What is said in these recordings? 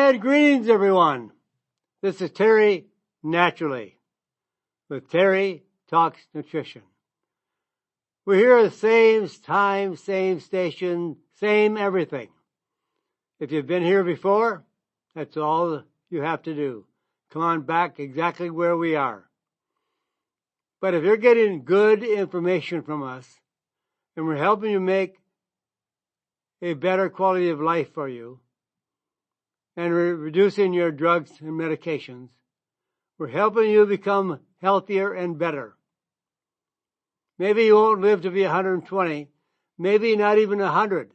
And greetings, everyone. This is Terry Naturally with Terry Talks Nutrition. We're here at the same time, same station, same everything. If you've been here before, that's all you have to do. Come on back exactly where we are. But if you're getting good information from us and we're helping you make a better quality of life for you, and we're reducing your drugs and medications, we're helping you become healthier and better. Maybe you won't live to be 120, maybe not even 100,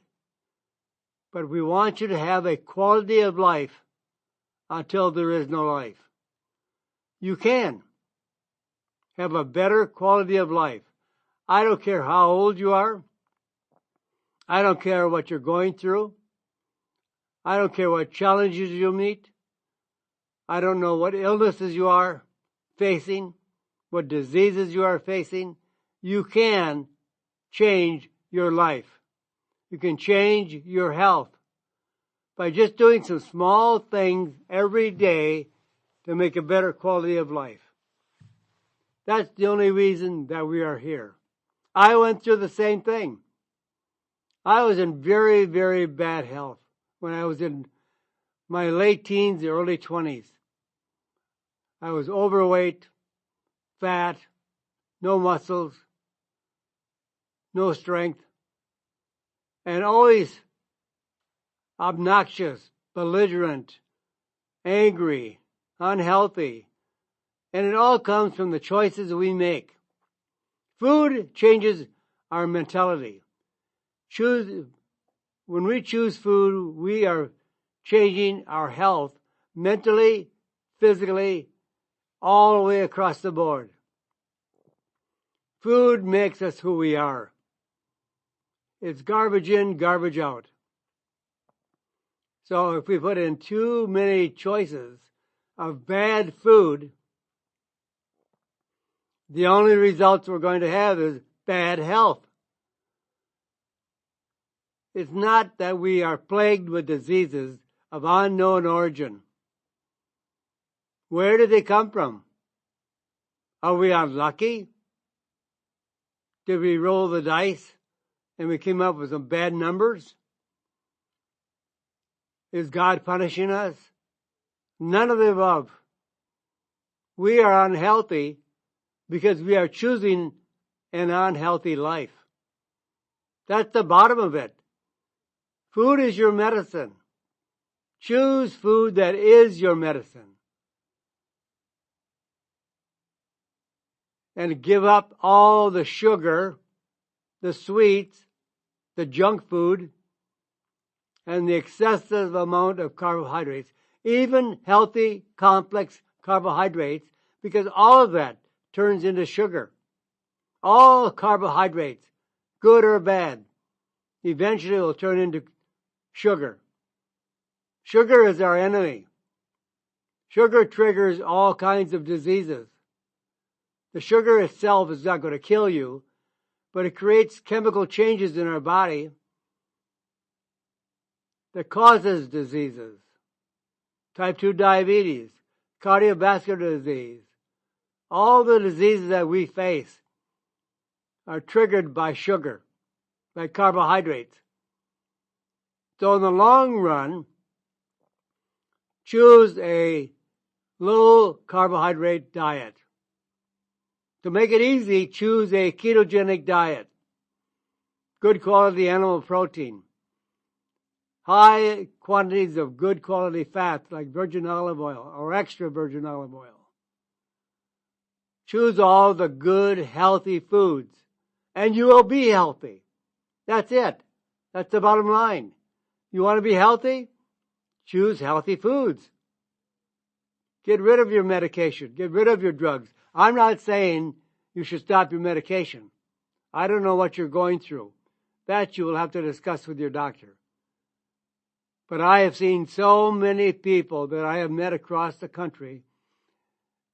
but we want you to have a quality of life until there is no life. You can have a better quality of life. I don't care how old you are. I don't care what you're going through. I don't care what challenges you meet. I don't know what illnesses you are facing, what diseases you are facing. You can change your life. You can change your health by just doing some small things every day to make a better quality of life. That's the only reason that we are here. I went through the same thing. I was in very, very bad health when I was in my late teens, early 20s. I was overweight, fat, no muscles, no strength, and always obnoxious, belligerent, angry, unhealthy. And it all comes from the choices we make. Food changes our mentality. When we choose food, we are changing our health mentally, physically, all the way across the board. Food makes us who we are. It's garbage in, garbage out. So if we put in too many choices of bad food, the only results we're going to have is bad health. It's not that we are plagued with diseases of unknown origin. Where did they come from? Are we unlucky? Did we roll the dice and we came up with some bad numbers? Is God punishing us? None of the above. We are unhealthy because we are choosing an unhealthy life. That's the bottom of it. Food is your medicine. Choose food that is your medicine. And give up all the sugar, the sweets, the junk food, and the excessive amount of carbohydrates, even healthy, complex carbohydrates, because all of that turns into sugar. All carbohydrates, good or bad, eventually will turn into sugar. Sugar is our enemy. Sugar triggers all kinds of diseases. The sugar itself is not going to kill you, but it creates chemical changes in our body that causes diseases. Type 2 diabetes, cardiovascular disease. All the diseases that we face are triggered by sugar, by carbohydrates. So in the long run, choose a low carbohydrate diet. To make it easy, choose a ketogenic diet. Good quality animal protein. High quantities of good quality fats like virgin olive oil or extra virgin olive oil. Choose all the good, healthy foods, and you will be healthy. That's it. That's the bottom line. You want to be healthy? Choose healthy foods. Get rid of your medication. Get rid of your drugs. I'm not saying you should stop your medication. I don't know what you're going through. That you will have to discuss with your doctor. But I have seen so many people that I have met across the country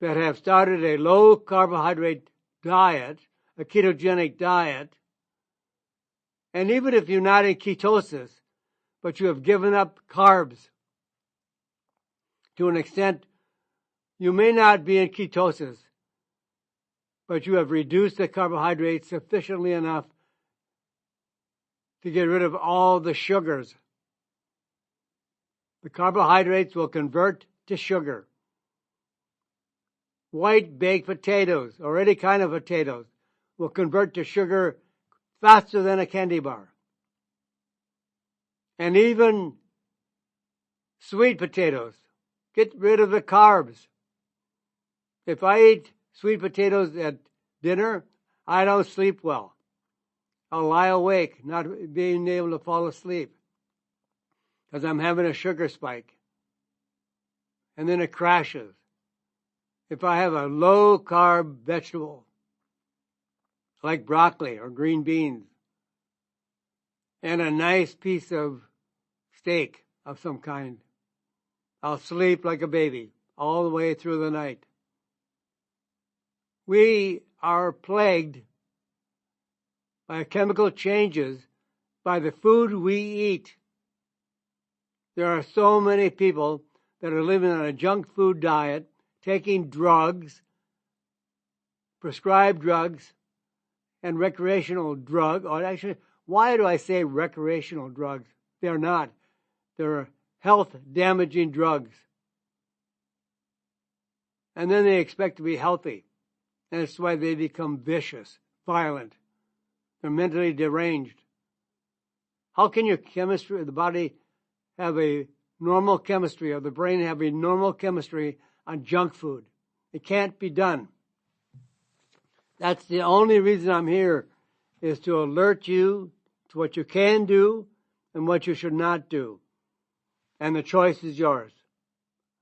that have started a low carbohydrate diet, a ketogenic diet, and even if you're not in ketosis, but you have given up carbs, to an extent you may not be in ketosis, but you have reduced the carbohydrates sufficiently enough to get rid of all the sugars. The carbohydrates will convert to sugar. White baked potatoes, or any kind of potatoes, will convert to sugar faster than a candy bar. And even sweet potatoes, get rid of the carbs. If I eat sweet potatoes at dinner, I don't sleep well. I'll lie awake, not being able to fall asleep, because I'm having a sugar spike. And then it crashes. If I have a low-carb vegetable, like broccoli or green beans, and a nice piece of steak of some kind, I'll sleep like a baby all the way through the night. We are plagued by chemical changes by the food we eat. There are so many people that are living on a junk food diet, taking drugs, prescribed drugs, and recreational drug. Or actually, why do I say recreational drugs? They're not. They're health-damaging drugs. And then they expect to be healthy. And that's why they become vicious, violent. They're mentally deranged. How can your chemistry of the body have a normal chemistry, or the brain have a normal chemistry on junk food? It can't be done. That's the only reason I'm here, is to alert you to what you can do and what you should not do. And the choice is yours.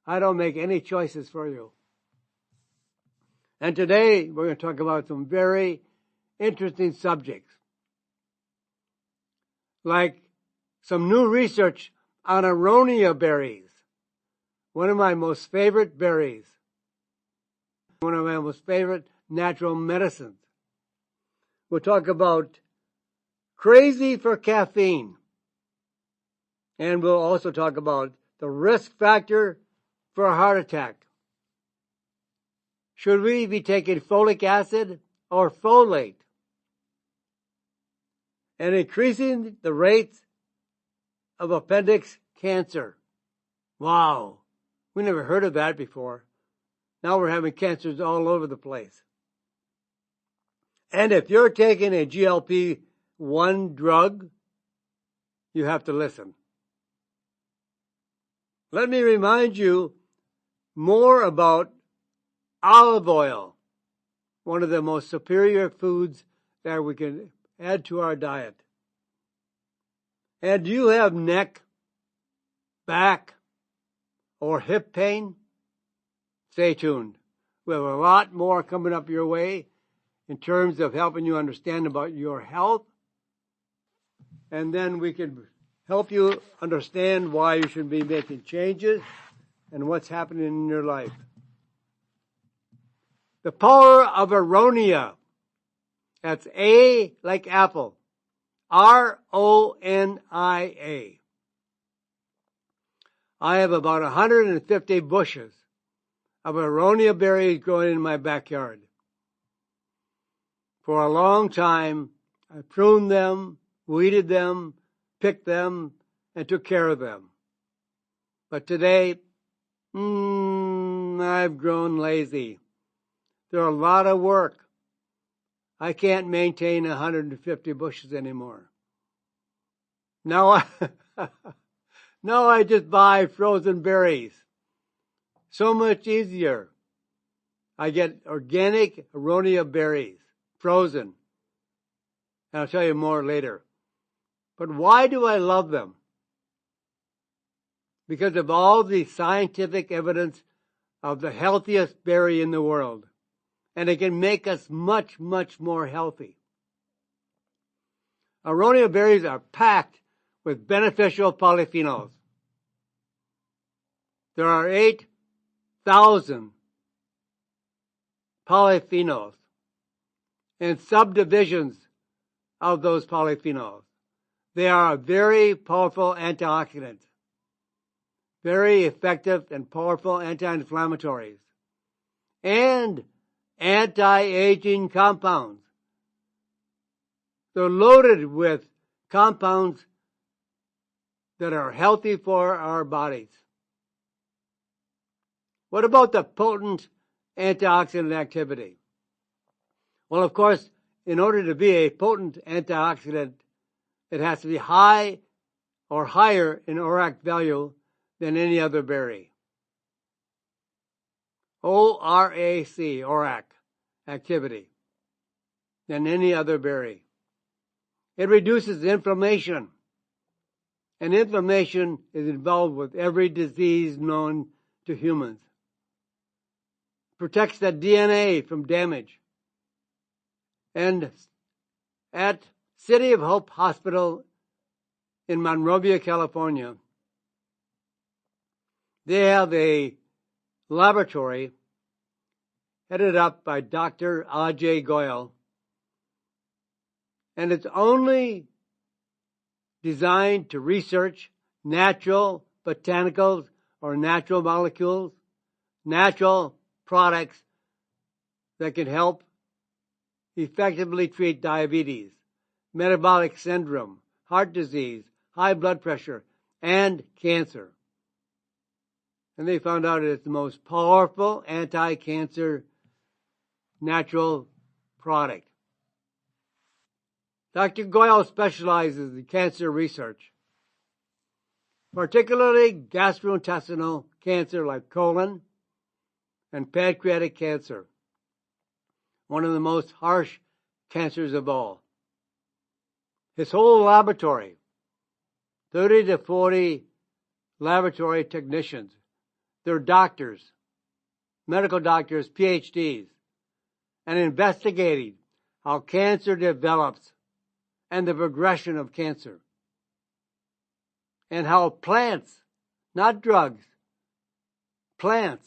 I don't make any choices for you. And today we're going to talk about some very interesting subjects, like some new research on Aronia berries, one of my most favorite berries, one of my most favorite natural medicines. We'll talk about crazy for caffeine, and we'll also talk about the risk factor for a heart attack. Should we be taking folic acid or folate? And increasing the rates of appendix cancer. Wow, we never heard of that before. Now we're having cancers all over the place. And if you're taking a GLP-1 drug, you have to listen. Let me remind you more about olive oil, one of the most superior foods that we can add to our diet. And do you have neck, back, or hip pain? Stay tuned. We have a lot more coming up your way in terms of helping you understand about your health. And then we can help you understand why you should be making changes and what's happening in your life. The Power of Aronia. That's A like apple. R-O-N-I-A. I have about 150 bushes of Aronia berries growing in my backyard. For a long time, I pruned them, weeded them, picked them, and took care of them. But today, I've grown lazy. They're a lot of work. I can't maintain 150 bushes anymore. Now I just buy frozen berries. So much easier. I get organic Aronia berries, frozen. And I'll tell you more later. But why do I love them? Because of all the scientific evidence of the healthiest berry in the world. And it can make us much, much more healthy. Aronia berries are packed with beneficial polyphenols. There are 8,000 polyphenols and subdivisions of those polyphenols. They are a very powerful antioxidant. very effective and powerful anti-inflammatories and anti-aging compounds. They're loaded with compounds that are healthy for our bodies. What about the potent antioxidant activity? Well, of course, in order to be a potent antioxidant, it has to be high or higher in ORAC value than any other berry. O-R-A-C, ORAC activity, than any other berry. It reduces inflammation, and inflammation is involved with every disease known to humans. Protects the DNA from damage. And at City of Hope Hospital in Monrovia, California, they have a laboratory headed up by Dr. Goel, and it's only designed to research natural botanicals or natural molecules, natural products that can help effectively treat diabetes, metabolic syndrome, heart disease, high blood pressure, and cancer. And they found out it's the most powerful anti-cancer natural product. Dr. Goel specializes in cancer research, particularly gastrointestinal cancer like colon and pancreatic cancer, one of the most harsh cancers of all. His whole laboratory, 30 to 40 laboratory technicians, they're doctors, medical doctors, PhDs, and investigating how cancer develops and the progression of cancer, and how plants, not drugs, plants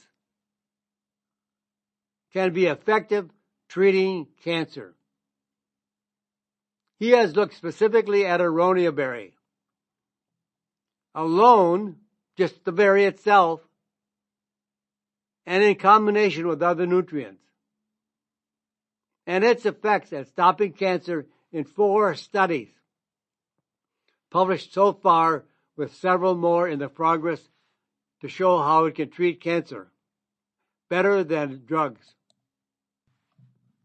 can be effective treating cancer. He has looked specifically at Aronia berry. Alone, just the berry itself, and in combination with other nutrients, and its effects at stopping cancer in 4 studies, published so far with several more in the progress to show how it can treat cancer better than drugs.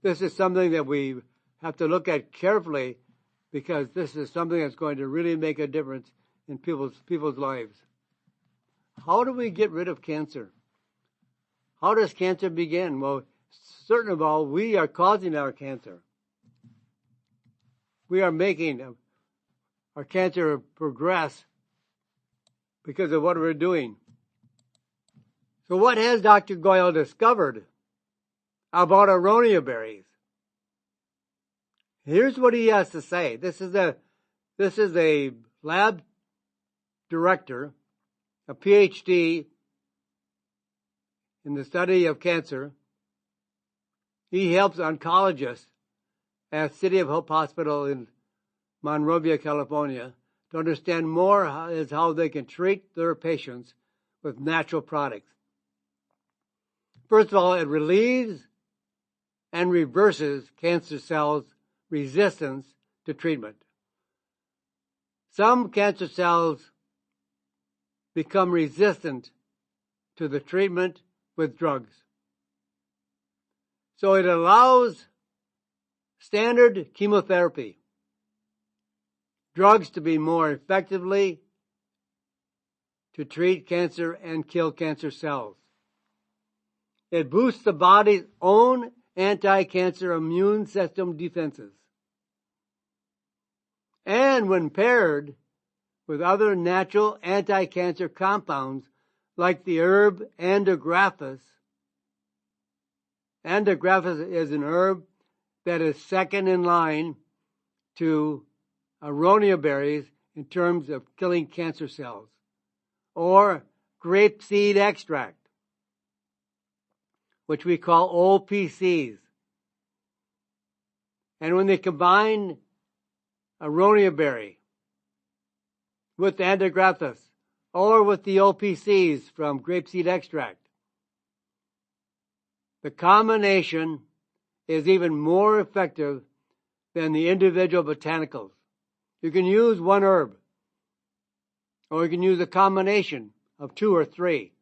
This is something that we have to look at carefully, because this is something that's going to really make a difference in people's lives. How do we get rid of cancer? How does cancer begin? Well, certain of all, we are causing our cancer. We are making our cancer progress because of what we're doing. So what has Dr. Goel discovered about Aronia berries? Here's what he has to say. This is a lab director, a PhD in the study of cancer. He helps oncologists at City of Hope Hospital in Monrovia, California, to understand more how they can treat their patients with natural products. First of all, it relieves and reverses cancer cells' resistance to treatment. Some cancer cells become resistant to the treatment with drugs. So it allows standard chemotherapy, drugs to be more effectively to treat cancer and kill cancer cells. It boosts the body's own anti-cancer immune system defenses. And when paired with other natural anti-cancer compounds like the herb Andrographis. Andrographis is an herb that is second in line to Aronia berries in terms of killing cancer cells. Or grapeseed extract, which we call OPCs. And when they combine Aronia berry with Andrographis or with the OPCs from grapeseed extract. The combination is even more effective than the individual botanicals. You can use one herb, or you can use a combination of 2 or 3.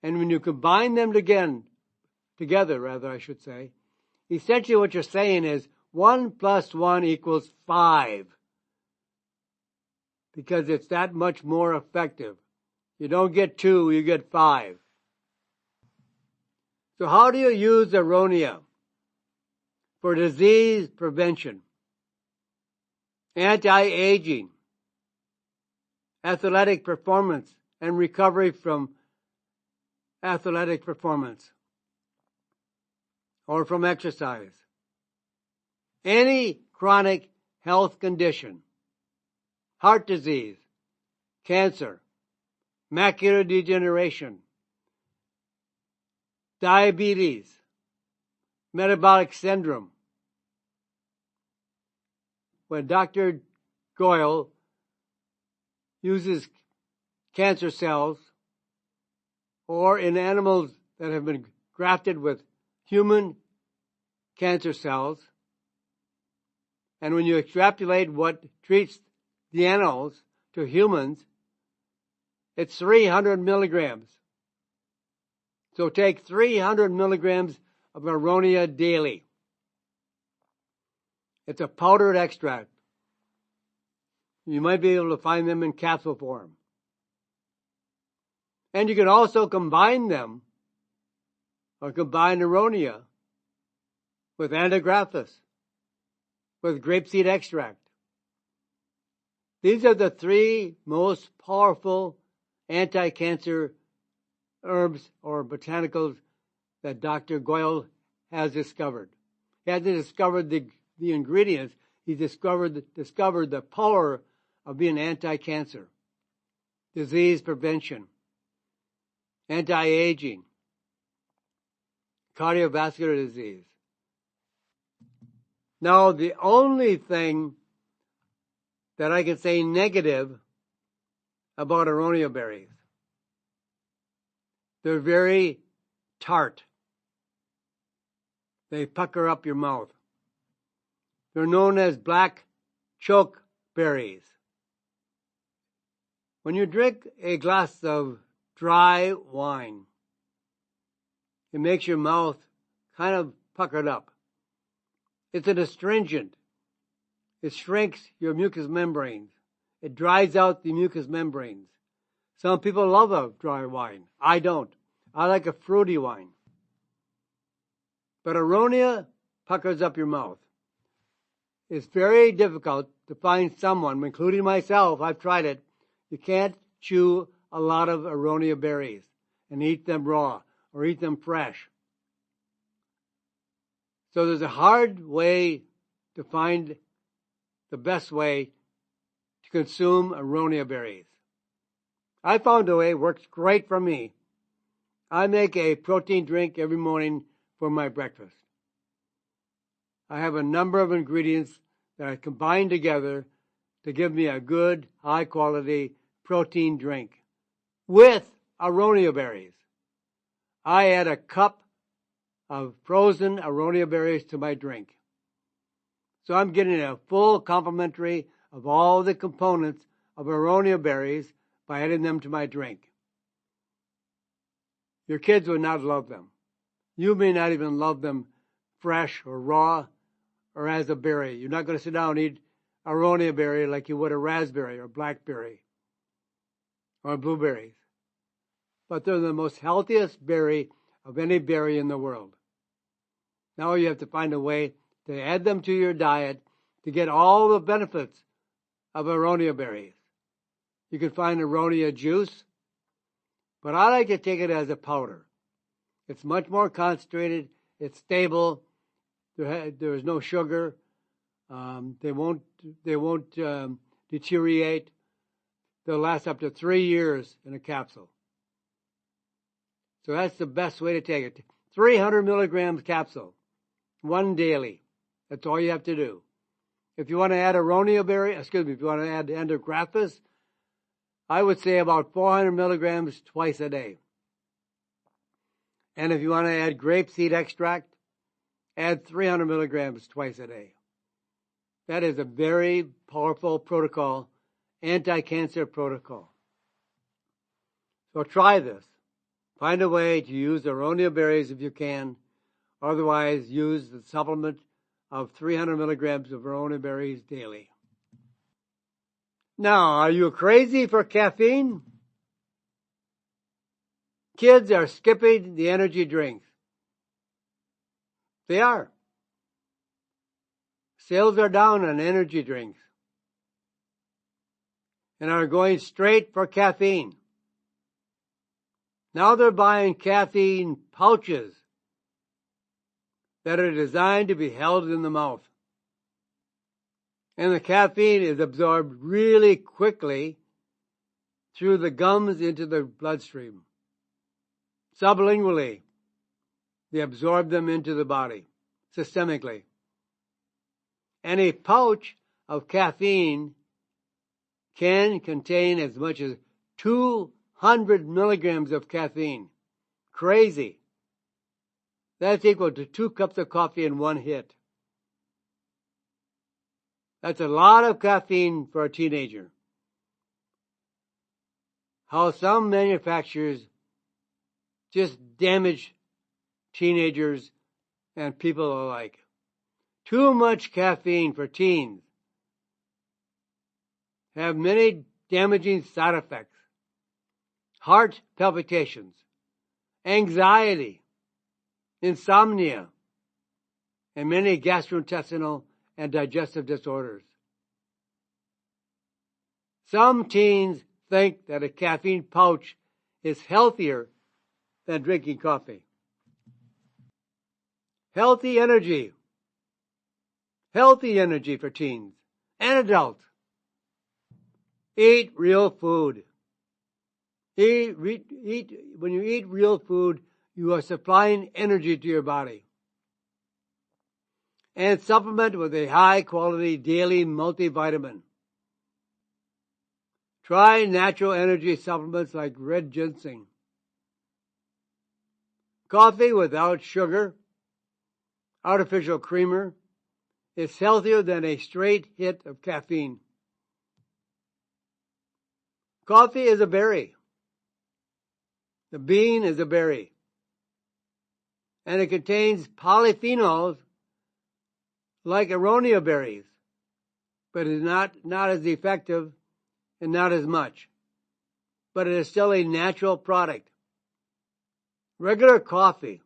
And when you combine them together, essentially what you're saying is 1 plus 1 equals 5. Because it's that much more effective. You don't get 2, you get 5. So how do you use Aronia for disease prevention, anti-aging, athletic performance, and recovery from athletic performance or from exercise? Any chronic health condition, heart disease, cancer, macular degeneration, diabetes, metabolic syndrome. When Dr. Goel uses cancer cells or in animals that have been grafted with human cancer cells, and when you extrapolate what treats the animals to humans, it's 300 milligrams. So take 300 milligrams of Aronia daily. It's a powdered extract. You might be able to find them in capsule form. And you can also combine them, or combine Aronia with antigraphis, with grapeseed extract. These are the 3 most powerful anti-cancer herbs or botanicals that Dr. Goel has discovered. He hasn't discovered the ingredients. He discovered the power of being anti-cancer, disease prevention, anti-aging, cardiovascular disease. Now, the only thing that I can say negative about Aronia berries, they're very tart. They pucker up your mouth. They're known as black choke berries. When you drink a glass of dry wine, it makes your mouth kind of puckered up. It's an astringent. It shrinks your mucous membranes. It dries out the mucous membranes. Some people love a dry wine. I don't. I like a fruity wine. But Aronia puckers up your mouth. It's very difficult to find someone, including myself, I've tried it. You can't chew a lot of Aronia berries and eat them raw or eat them fresh. So there's a hard way to find the best way to consume Aronia berries. I found a way, it works great for me. I make a protein drink every morning for my breakfast. I have a number of ingredients that I combine together to give me a good, high-quality protein drink with Aronia berries. I add a cup of frozen Aronia berries to my drink. So I'm getting a full complementary of all the components of Aronia berries by adding them to my drink. Your kids would not love them. You may not even love them fresh or raw or as a berry. You're not going to sit down and eat Aronia berry like you would a raspberry or blackberry or blueberries. But they're the most healthiest berry of any berry in the world. Now you have to find a way to add them to your diet to get all the benefits of Aronia berries. You can find Aronia juice, but I like to take it as a powder. It's much more concentrated. It's stable. There is no sugar. They won't deteriorate. They'll last up to 3 years in a capsule. So that's the best way to take it. 300 milligrams capsule, 1 daily. That's all you have to do. If you want to add if you want to add antigraphis, I would say about 400 milligrams twice a day. And if you want to add grapeseed extract, add 300 milligrams twice a day. That is a very powerful protocol, anti-cancer protocol. So try this. Find a way to use Aronia berries if you can. Otherwise, use the supplement of 300 milligrams of Aronia berries daily. Now, are you crazy for caffeine? Kids are skipping the energy drinks. They are. Sales are down on energy drinks and are going straight for caffeine. Now they're buying caffeine pouches that are designed to be held in the mouth. And the caffeine is absorbed really quickly through the gums into the bloodstream. Sublingually, they absorb them into the body, systemically. And a pouch of caffeine can contain as much as 200 milligrams of caffeine. Crazy. That's equal to 2 cups of coffee in one hit. That's a lot of caffeine for a teenager. How some manufacturers just damage teenagers and people alike. Too much caffeine for teens have many damaging side effects. Heart palpitations, anxiety, insomnia, and many gastrointestinal and digestive disorders. Some teens think that a caffeine pouch is healthier than drinking coffee. Healthy energy for teens and adults. Eat real food. When you eat real food, you are supplying energy to your body. And supplement with a high-quality daily multivitamin. Try natural energy supplements like red ginseng. Coffee without sugar, artificial creamer, is healthier than a straight hit of caffeine. Coffee is a berry. The bean is a berry. And it contains polyphenols like Aronia berries, but is not as effective and not as much. But it is still a natural product. Regular coffee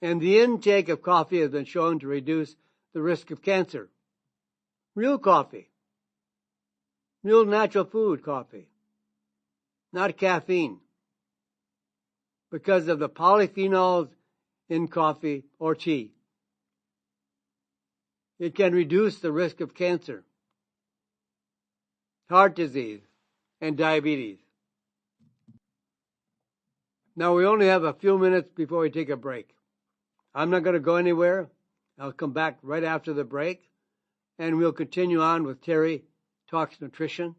and the intake of coffee has been shown to reduce the risk of cancer. Real coffee. Real natural food coffee. Not caffeine. Because of the polyphenols in coffee or tea. It can reduce the risk of cancer, heart disease, and diabetes. Now we only have a few minutes before we take a break. I'm not going to go anywhere. I'll come back right after the break, and we'll continue on with Terry Talks Nutrition.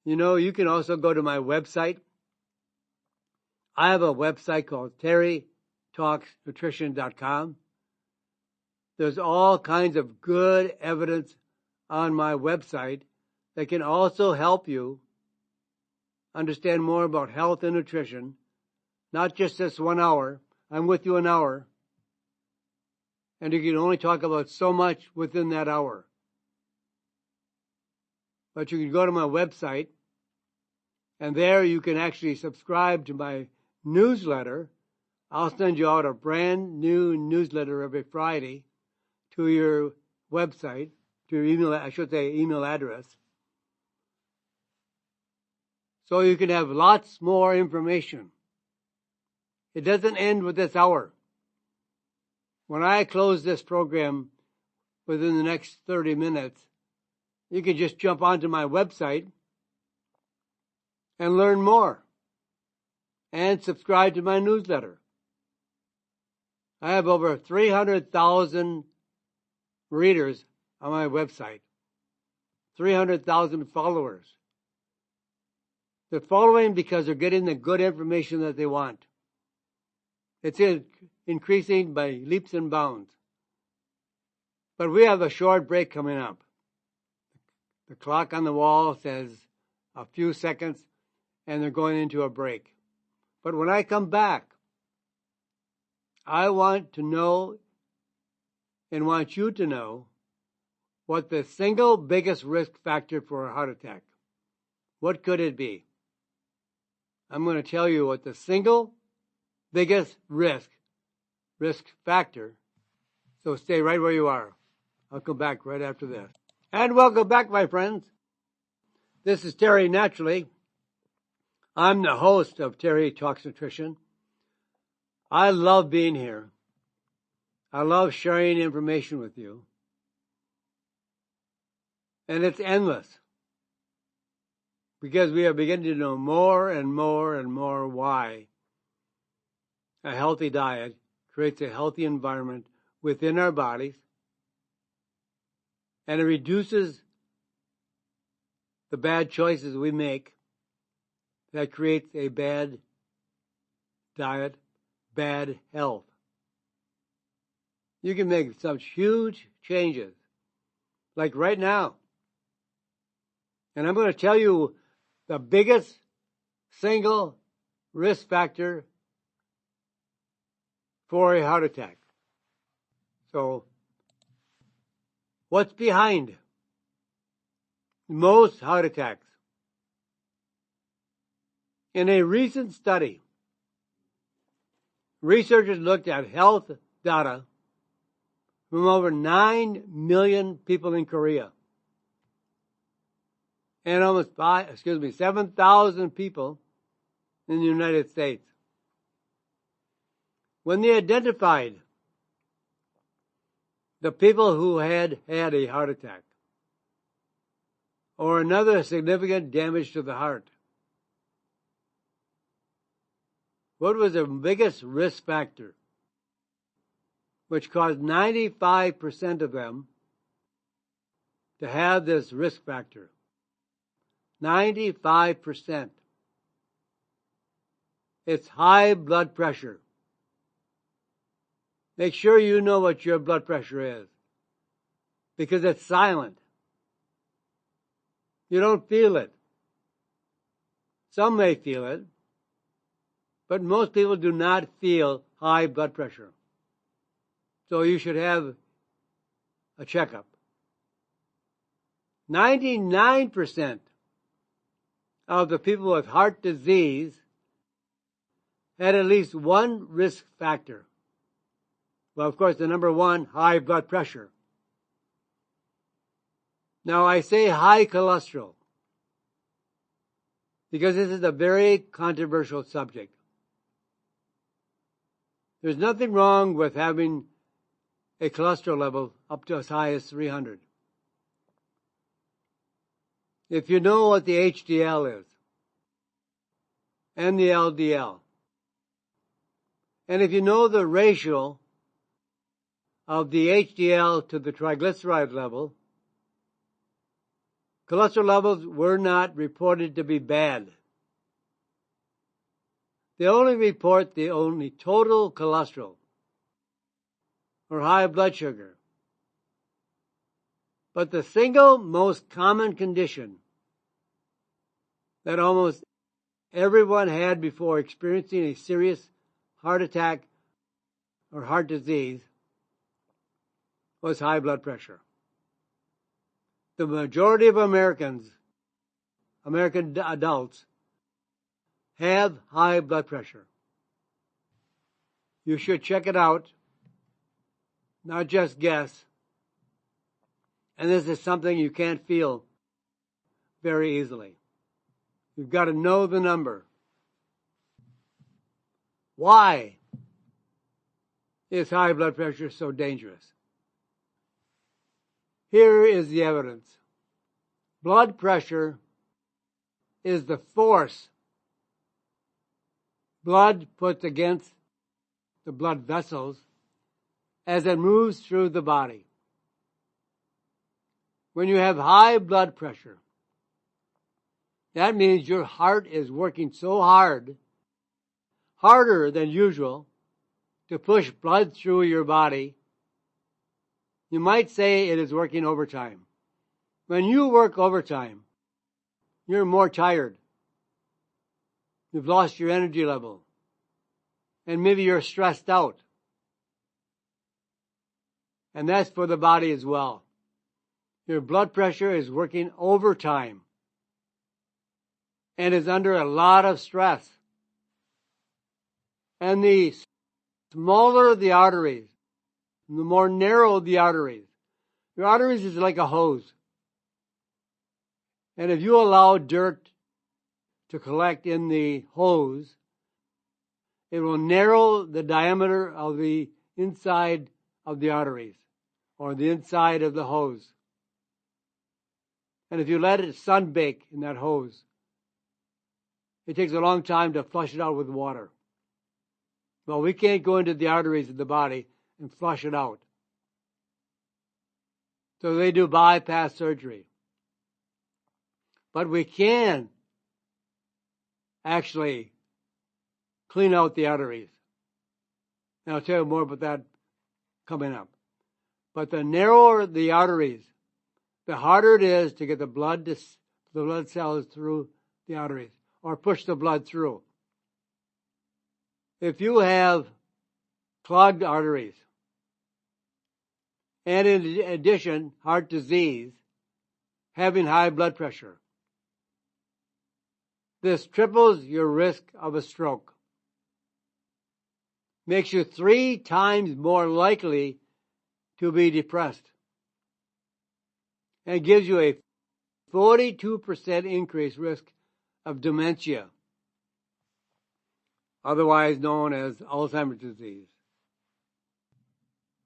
You know, you can also go to my website. I have a website called terrytalksnutrition.com. There's all kinds of good evidence on my website that can also help you understand more about health and nutrition. Not just this 1 hour. I'm with you an hour. And you can only talk about so much within that hour. But you can go to my website, and there you can actually subscribe to my newsletter. I'll send you out a brand new newsletter every Friday to your website, to your email address. So you can have lots more information. It doesn't end with this hour. When I close this program within the next 30 minutes, you can just jump onto my website and learn more and subscribe to my newsletter. I have over 300,000 readers on my website. 300,000 followers. They're following because they're getting the good information that they want. It's increasing by leaps and bounds. But we have a short break coming up. The clock on the wall says a few seconds, and they're going into a break. But when I come back, I want to know and want you to know what the single biggest risk factor for a heart attack. What could it be? I'm going to tell you what the single biggest risk factor. So stay right where you are. I'll come back right after this. And welcome back, my friends. This is Terry Naturally. I'm the host of Terry Talks Nutrition. I love being here. I love sharing information with you. And it's endless. Because we are beginning to know more and more and more why a healthy diet creates a healthy environment within our bodies, and it reduces the bad choices we make that creates a bad diet, bad health. You can make such huge changes, like right now. And I'm going to tell you the biggest single risk factor for a heart attack. So, what's behind most heart attacks? In a recent study, researchers looked at health data from over 9 million people in Korea and almost 7,000 people in the United States. When they identified the people who had had a heart attack or another significant damage to the heart, what was the biggest risk factor which caused 95% of them to have this risk factor? 95%. It's high blood pressure. Make sure you know what your blood pressure is, because it's silent. You don't feel it. Some may feel it, but most people do not feel high blood pressure. So you should have a checkup. 99% of the people with heart disease had at least one risk factor. Well, of course, the number one, high blood pressure. Now, I say high cholesterol because this is a very controversial subject. There's nothing wrong with having a cholesterol level up to as high as 300. If you know what the HDL is and the LDL, and if you know the ratio of the HDL to the triglyceride level, cholesterol levels were not reported to be bad. They only report the only total cholesterol or high blood sugar. But the single most common condition that almost everyone had before experiencing a serious heart attack or heart disease was high blood pressure. The majority of American adults, have high blood pressure. You should check it out, not just guess. And this is something you can't feel very easily. You've got to know the number. Why is high blood pressure so dangerous? Here is the evidence. Blood pressure is the force blood puts against the blood vessels as it moves through the body. When you have high blood pressure, that means your heart is working so hard, harder than usual, to push blood through your body. You might say it is working overtime. When you work overtime, you're more tired. You've lost your energy level. And maybe you're stressed out. And that's for the body as well. Your blood pressure is working overtime and is under a lot of stress. And the smaller the arteries, the more narrow the arteries. Your arteries is like a hose. And if you allow dirt to collect in the hose, it will narrow the diameter of the inside of the arteries or the inside of the hose. And if you let it sunbake in that hose, it takes a long time to flush it out with water. Well, we can't go into the arteries of the body and flush it out. So they do bypass surgery. But we can actually clean out the arteries. And I'll tell you more about that coming up. But the narrower the arteries, the harder it is to get the blood cells through the arteries or push the blood through. If you have clogged arteries and in addition heart disease, having high blood pressure, this triples your risk of a stroke. Makes you 3 times more likely to be depressed. And gives you a 42% increased risk of dementia, otherwise known as Alzheimer's disease.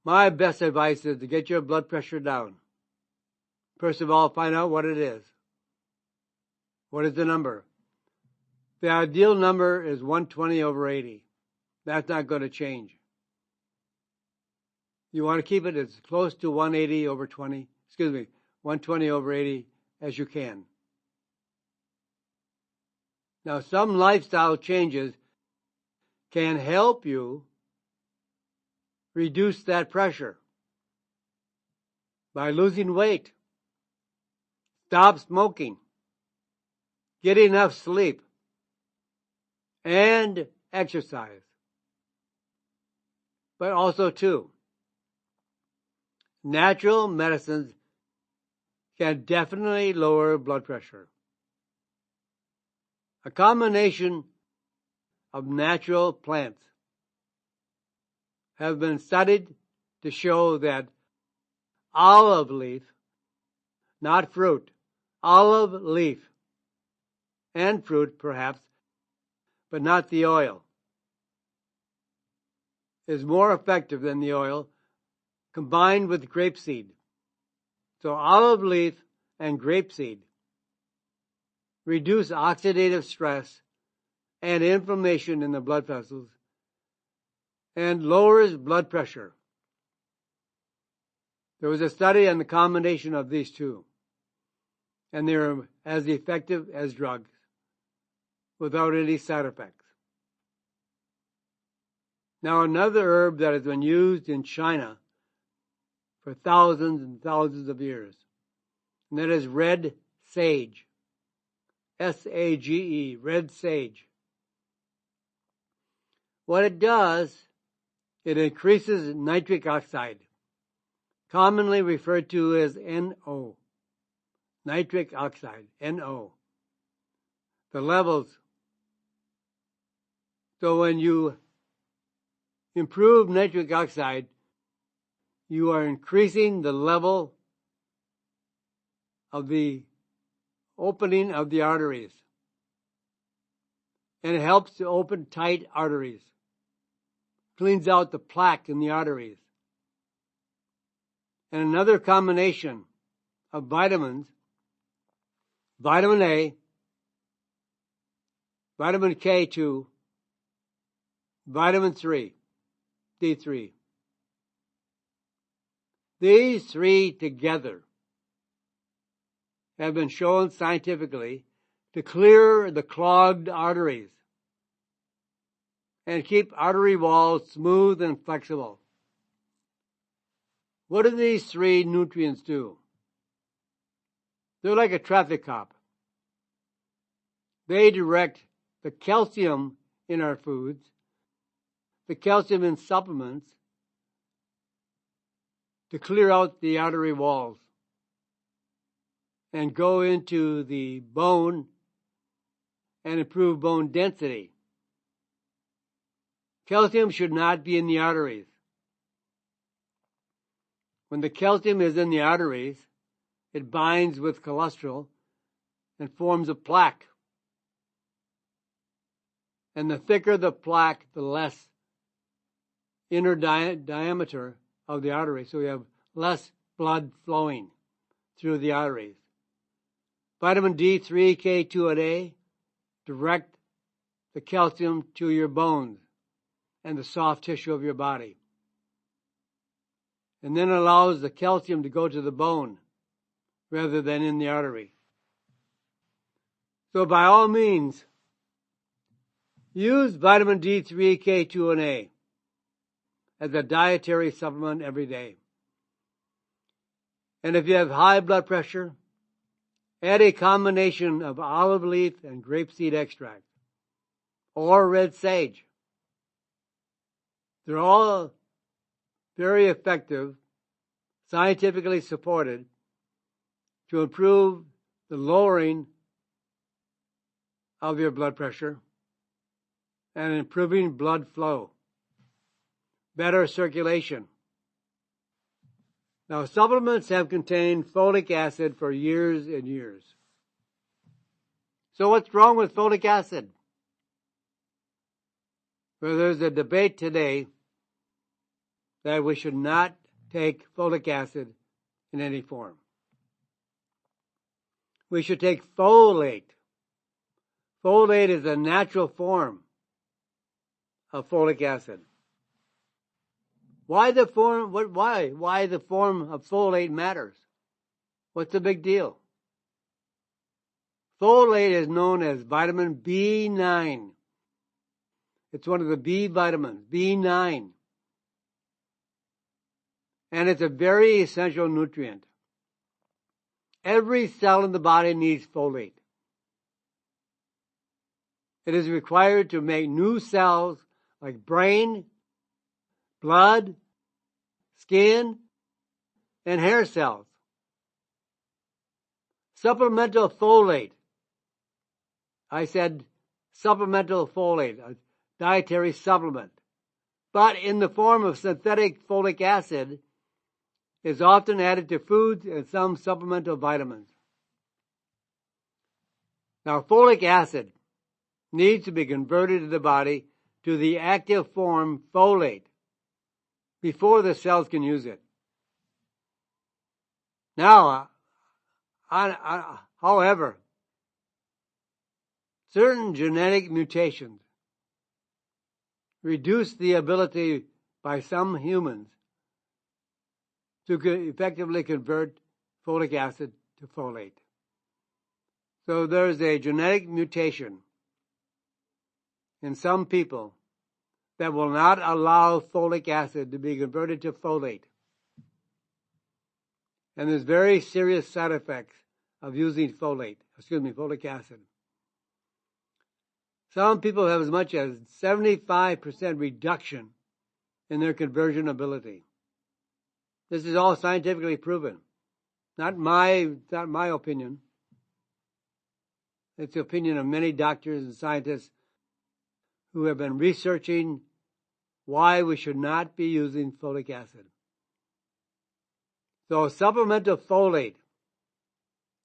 My best advice is to get your blood pressure down. First of all, find out what it is. What is the number? The ideal number is 120/80. That's not going to change. You want to keep it as close to 120/80 as you can. Now, some lifestyle changes can help you reduce that pressure by losing weight, stop smoking, get enough sleep, and exercise. But also, too, natural medicines can definitely lower blood pressure. A combination of natural plants have been studied to show that olive leaf, not fruit, olive leaf, and fruit perhaps, but not the oil, is more effective than the oil combined with grapeseed. So olive leaf and grapeseed reduce oxidative stress and inflammation in the blood vessels and lowers blood pressure. There was a study on the combination of these two, and they are as effective as drugs without any side effects. Now, another herb that has been used in China for thousands and thousands of years, and that is red sage. S-A-G-E, red sage. What it does, it increases nitric oxide, commonly referred to as NO. Nitric oxide, NO. The levels. So when you improve nitric oxide, you are increasing the level of the opening of the arteries. And it helps to open tight arteries. Cleans out the plaque in the arteries. And another combination of vitamins, vitamin A, vitamin K2, vitamin 3, D3. These three together have been shown scientifically to clear the clogged arteries and keep artery walls smooth and flexible. What do these three nutrients do? They're like a traffic cop. They direct the calcium in our foods, the calcium in supplements, to clear out the artery walls and go into the bone and improve bone density. Calcium should not be in the arteries. When the calcium is in the arteries, it binds with cholesterol and forms a plaque. And the thicker the plaque, the less inner diameter of the artery. So you have less blood flowing through the arteries. Vitamin D3, K2, and A direct the calcium to your bones and the soft tissue of your body. And then allows the calcium to go to the bone rather than in the artery. So by all means, use vitamin D3, K2, and A as a dietary supplement every day. And if you have high blood pressure, add a combination of olive leaf and grapeseed extract or red sage. They're all very effective, scientifically supported, to improve the lowering of your blood pressure and improving blood flow, better circulation. Now, supplements have contained folic acid for years and years. So what's wrong with folic acid? Well, there's a debate today that we should not take folic acid in any form. We should take folate. Folate is a natural form of folic acid. Why the form of folate matters? What's the big deal? Folate is known as vitamin B9. It's one of the B vitamins, B9. And it's a very essential nutrient. Every cell in the body needs folate. It is required to make new cells like brain, blood, skin, and hair cells. Supplemental folate. I said supplemental folate, a dietary supplement. But in the form of synthetic folic acid, is often added to foods and some supplemental vitamins. Now, folic acid needs to be converted in the body to the active form folate before the cells can use it. Now, however, certain genetic mutations reduce the ability by some humans to effectively convert folic acid to folate. So there's a genetic mutation in some people that will not allow folic acid to be converted to folate. And there's very serious side effects of using folic acid. Some people have as much as 75% reduction in their conversion ability. This is all scientifically proven. Not my opinion. It's the opinion of many doctors and scientists who have been researching why we should not be using folic acid. So supplemental folate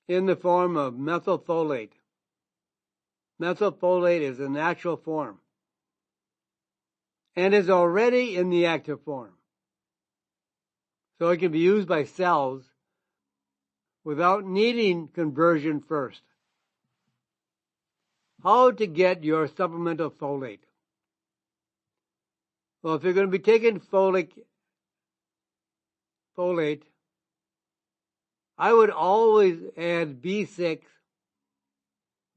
in the form of methylfolate. Methylfolate is a natural form and is already in the active form. So it can be used by cells without needing conversion first. How to get your supplemental folate? Well, if you're going to be taking folate, I would always add B6,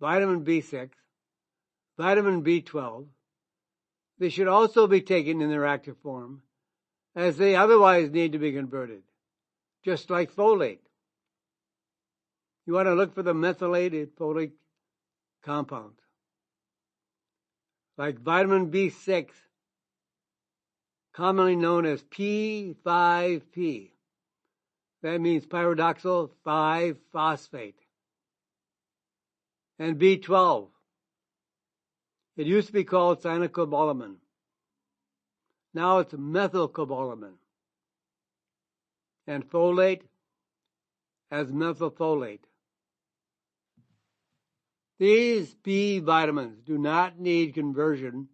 vitamin B6, vitamin B12. They should also be taken in their active form, as they otherwise need to be converted, just like folate. You want to look for the methylated folic compounds, like vitamin B6, commonly known as P5P. That means pyridoxal 5-phosphate. And B12. It used to be called cyanocobalamin. Now it's methylcobalamin. And folate as methylfolate. These B vitamins do not need conversion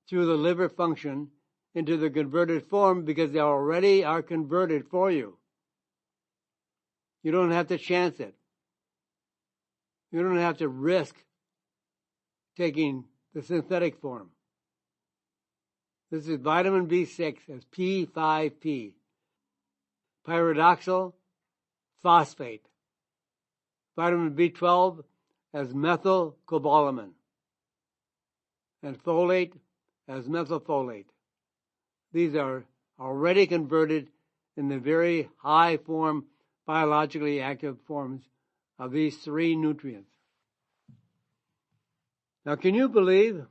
through the liver function into the converted form because they already are converted for you. You don't have to chance it. You don't have to risk taking the synthetic form. This is vitamin B6 as P5P, pyridoxal phosphate. Vitamin B12 as methylcobalamin, and folate as methylfolate. These are already converted in the very high form, biologically active forms of these three nutrients. Now, can you believe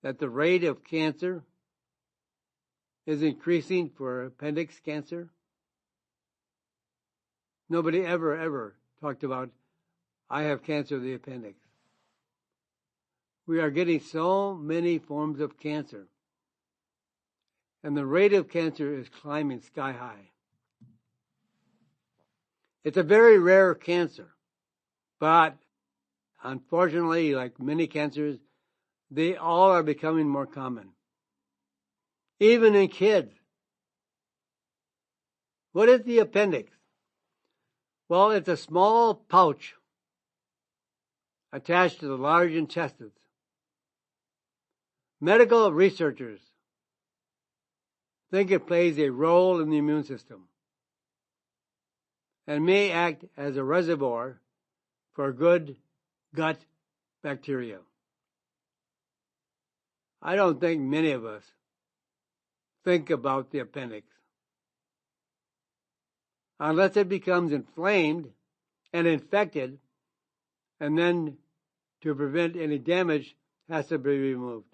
that the rate of cancer is increasing for appendix cancer? Nobody ever talked about, I have cancer of the appendix. We are getting so many forms of cancer, and the rate of cancer is climbing sky high. It's a very rare cancer, but unfortunately, like many cancers, they all are becoming more common, even in kids. What is the appendix? Well, it's a small pouch attached to the large intestines. Medical researchers think it plays a role in the immune system and may act as a reservoir for good gut bacteria. I don't think many of us think about the appendix unless it becomes inflamed and infected, and then to prevent any damage has to be removed.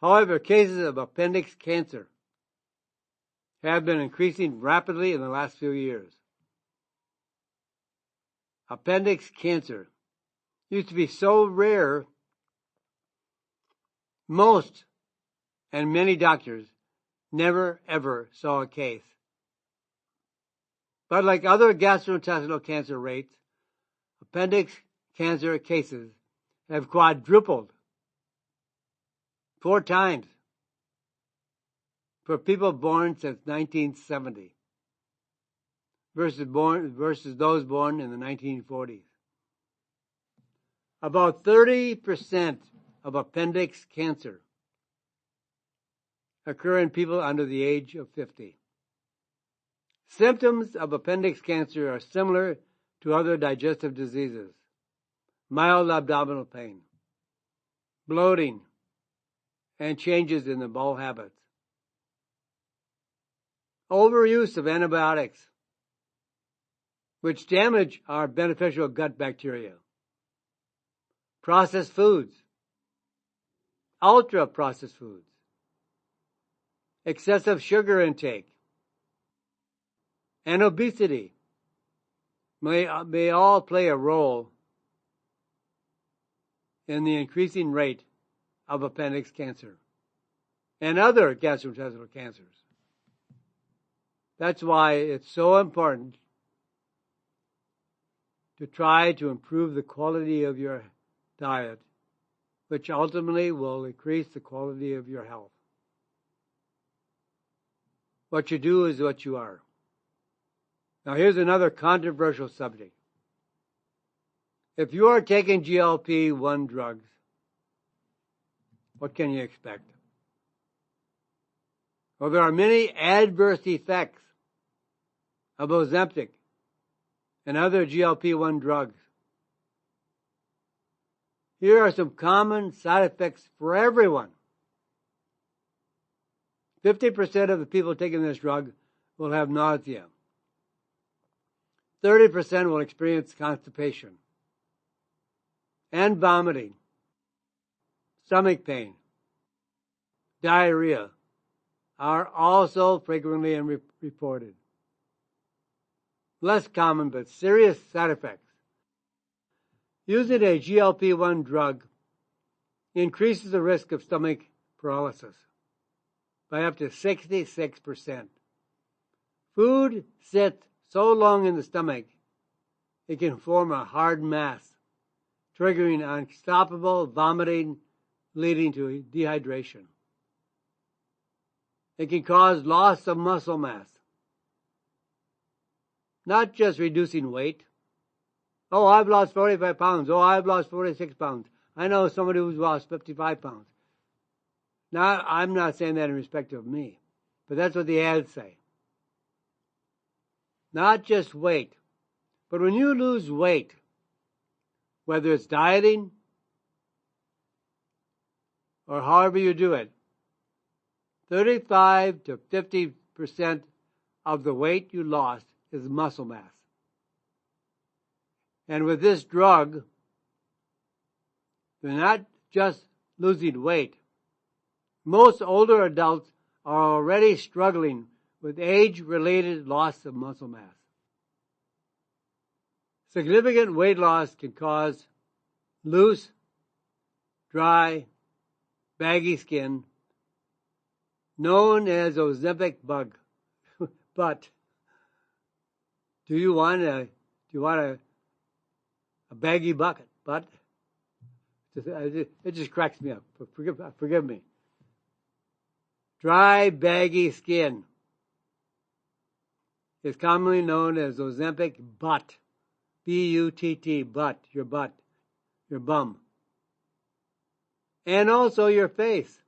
However, cases of appendix cancer have been increasing rapidly in the last few years. Appendix cancer used to be so rare, most and many doctors never ever saw a case. But like other gastrointestinal cancer rates, appendix cancer cases have quadrupled 4 times for people born since 1970 versus those born in the 1940s. About 30% of appendix cancer occur in people under the age of 50. Symptoms of appendix cancer are similar to other digestive diseases: mild abdominal pain, bloating, and changes in the bowel habits. Overuse of antibiotics, which damage our beneficial gut bacteria. Processed foods, ultra-processed foods, excessive sugar intake, and obesity may all play a role in the increasing rate of appendix cancer and other gastrointestinal cancers. That's why it's so important to try to improve the quality of your diet, which ultimately will increase the quality of your health. What you do is what you are. Now here's another controversial subject. If you are taking GLP-1 drugs, what can you expect? Well, there are many adverse effects of Ozempic and other GLP-1 drugs. Here are some common side effects for everyone. 50% of the people taking this drug will have nausea. 30% will experience constipation and vomiting, stomach pain, diarrhea are also frequently reported. Less common but serious side effects. Using a GLP-1 drug increases the risk of stomach paralysis by up to 66%. Food sits so long in the stomach, it can form a hard mass, triggering unstoppable vomiting, leading to dehydration. It can cause loss of muscle mass, not just reducing weight. Oh, I've lost 45 pounds. Oh, I've lost 46 pounds. I know somebody who's lost 55 pounds. Now, I'm not saying that in respect of me, but that's what the ads say. Not just weight, but when you lose weight, whether it's dieting or however you do it, 35 to 50% of the weight you lost is muscle mass. And with this drug, you're not just losing weight. Most older adults are already struggling with age-related loss of muscle mass. Significant weight loss can cause loose, dry, baggy skin, known as Ozempic bug. But do you want a baggy bucket? But it just cracks me up. Forgive me. Dry, baggy skin is commonly known as Ozempic butt. B-U-T-T, butt, your bum. And also your face.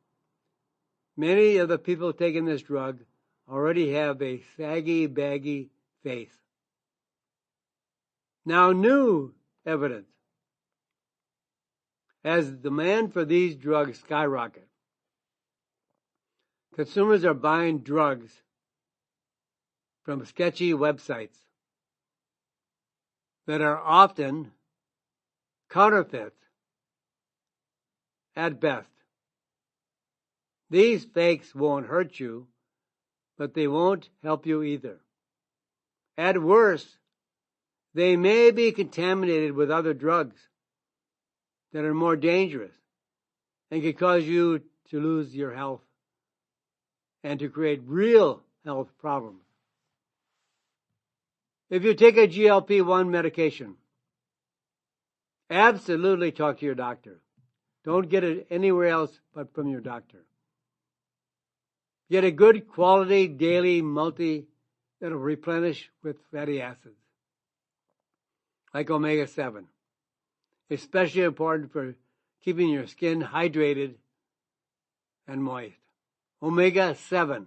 Many of the people taking this drug already have a saggy, baggy face. Now, new evidence. As demand for these drugs skyrocket, consumers are buying drugs from sketchy websites that are often counterfeits at best. These fakes won't hurt you, but they won't help you either. At worst, they may be contaminated with other drugs that are more dangerous and can cause you to lose your health and to create real health problems. If you take a GLP-1 medication, absolutely talk to your doctor. Don't get it anywhere else but from your doctor. Get a good quality daily multi that will replenish with fatty acids, like omega-7. Especially important for keeping your skin hydrated and moist. Omega-7.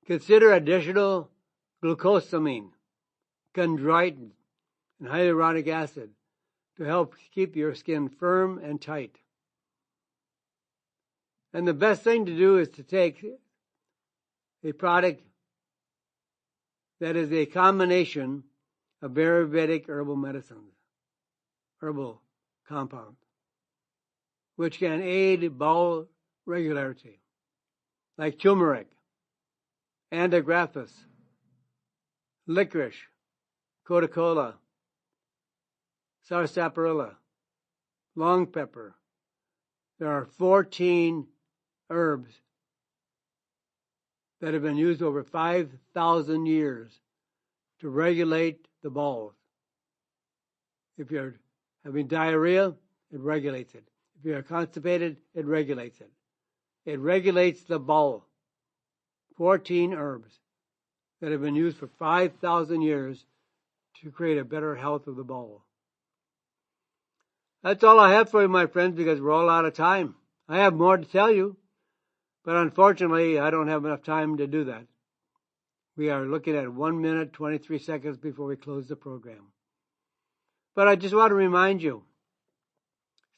Consider additional glucosamine, chondroitin, and hyaluronic acid to help keep your skin firm and tight. And the best thing to do is to take a product that is a combination of Ayurvedic herbal medicines, herbal compounds, which can aid bowel regularity, like turmeric, antigraphis, licorice, coca-cola, sarsaparilla, long pepper. There are 14 herbs that have been used over 5,000 years to regulate the bowels. If you're having diarrhea, it regulates it. If you're constipated, it regulates it. It regulates the bowel. 14 herbs that have been used for 5,000 years to create a better health of the bowel. That's all I have for you, my friends, because we're all out of time. I have more to tell you, but unfortunately, I don't have enough time to do that. We are looking at 1 minute, 23 seconds before we close the program. But I just want to remind you,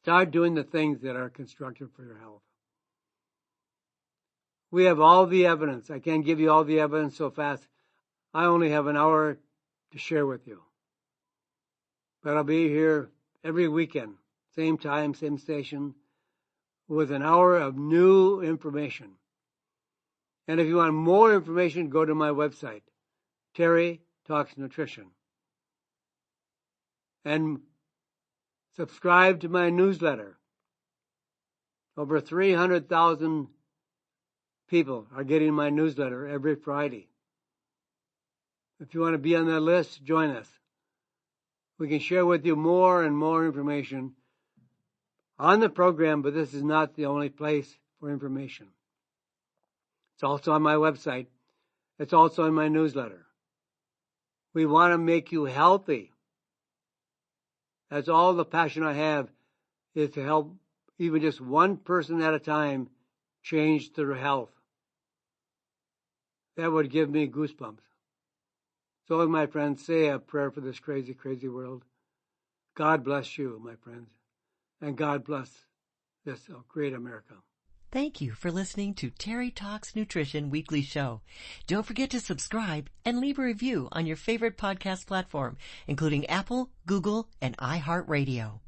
start doing the things that are constructive for your health. We have all the evidence. I can't give you all the evidence so fast. I only have an hour to share with you. But I'll be here every weekend, same time, same station, with an hour of new information. And if you want more information, go to my website, Terry Talks Nutrition. And subscribe to my newsletter. Over 300,000 people are getting my newsletter every Friday. If you want to be on that list, join us. We can share with you more and more information on the program, but this is not the only place for information. It's also on my website. It's also in my newsletter. We want to make you healthy. That's all the passion I have, is to help even just one person at a time change their health. That would give me goosebumps. So, my friends, say a prayer for this crazy, crazy world. God bless you, my friends. And God bless this great America. Thank you for listening to Terry Talks Nutrition Weekly Show. Don't forget to subscribe and leave a review on your favorite podcast platform, including Apple, Google, and iHeartRadio.